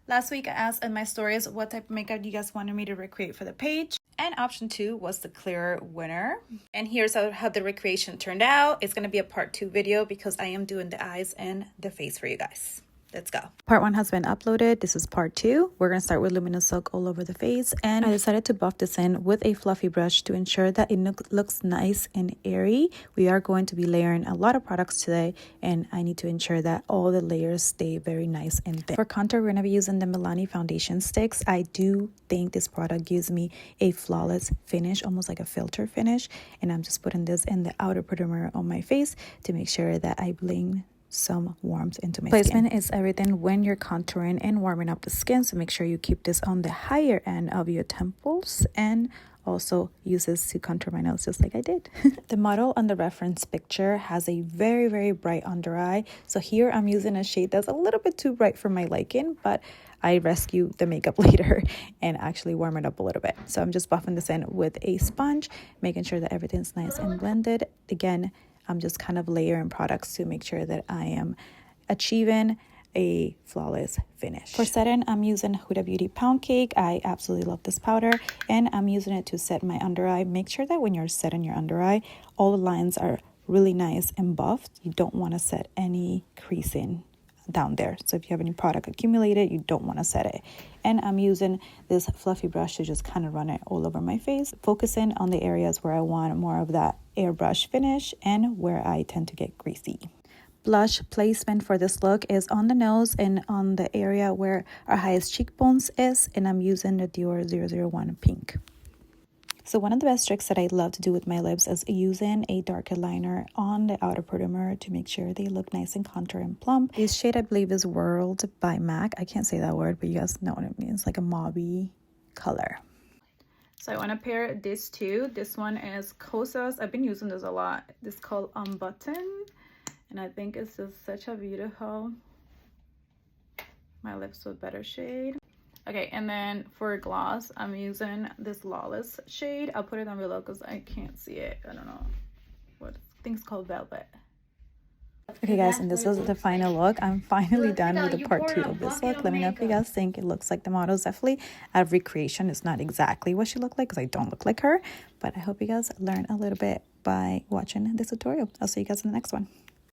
Last week I asked in my stories what type of makeup you guys wanted me to recreate for the page. And option 2 was the clear winner. And here's how the recreation turned out. It's going to be a part 2 video because I am doing the eyes and the face for you guys. Let's go. Part 1 has been uploaded. This is part 2. We're going to start with Luminous Silk all over the face. And I decided to buff this in with a fluffy brush to ensure that it looks nice and airy. We are going to be layering a lot of products today. And I need to ensure that all the layers stay very nice and thin. For contour, we're going to be using the Milani foundation sticks. I do think this product gives me a flawless finish, almost like a filter finish. And I'm just putting this in the outer perimeter on my face to make sure that I bling some warmth into my placement skin. Is everything when you're contouring and warming up the skin, so make sure you keep this on the higher end of your temples, and also use this to contour my nose just like I did. The model on the reference picture has a very bright under eye, so here I'm using a shade that's a little bit too bright for my liking, but I rescue the makeup later and actually warm it up a little bit. So I'm just buffing this in with a sponge, making sure that everything's nice and blended. Again, I'm just kind of layering products to make sure that I am achieving a flawless finish. For setting, I'm using Huda Beauty Pound Cake. I absolutely love this powder, and I'm using it to set my under eye. Make sure that when you're setting your under eye, all the lines are really nice and buffed. You don't want to set any creasing down there. So if you have any product accumulated, you don't want to set it. And I'm using this fluffy brush to just kind of run it all over my face, focusing on the areas where I want more of that airbrush finish and where I tend to get greasy. Blush placement for this look is on the nose and on the area where our highest cheekbones is, and I'm using the Dior 001 Pink. So one of the best tricks that I love to do with my lips is using a darker liner on the outer perimeter to make sure they look nice and contour and plump. This shade I believe is World by MAC. I can't say that word, but you guys know what it means, like a mauvey color. So I want to pair these two. This one is Kosas. I've been using this a lot. This is called Unbutton, and I think it's just such a beautiful my lips with better shade. Okay, and then for gloss, I'm using this Lawless shade. I'll put it on below because I can't see it. I don't know what thing's called Velvet. Okay guys, and this was the final look. I'm finally done with the part 2 of this look. Let me know if you guys think it looks like the model. Definitely out of recreation. It's not exactly what she looked like because I don't look like her. But I hope you guys learn a little bit by watching this tutorial. I'll see you guys in the next one.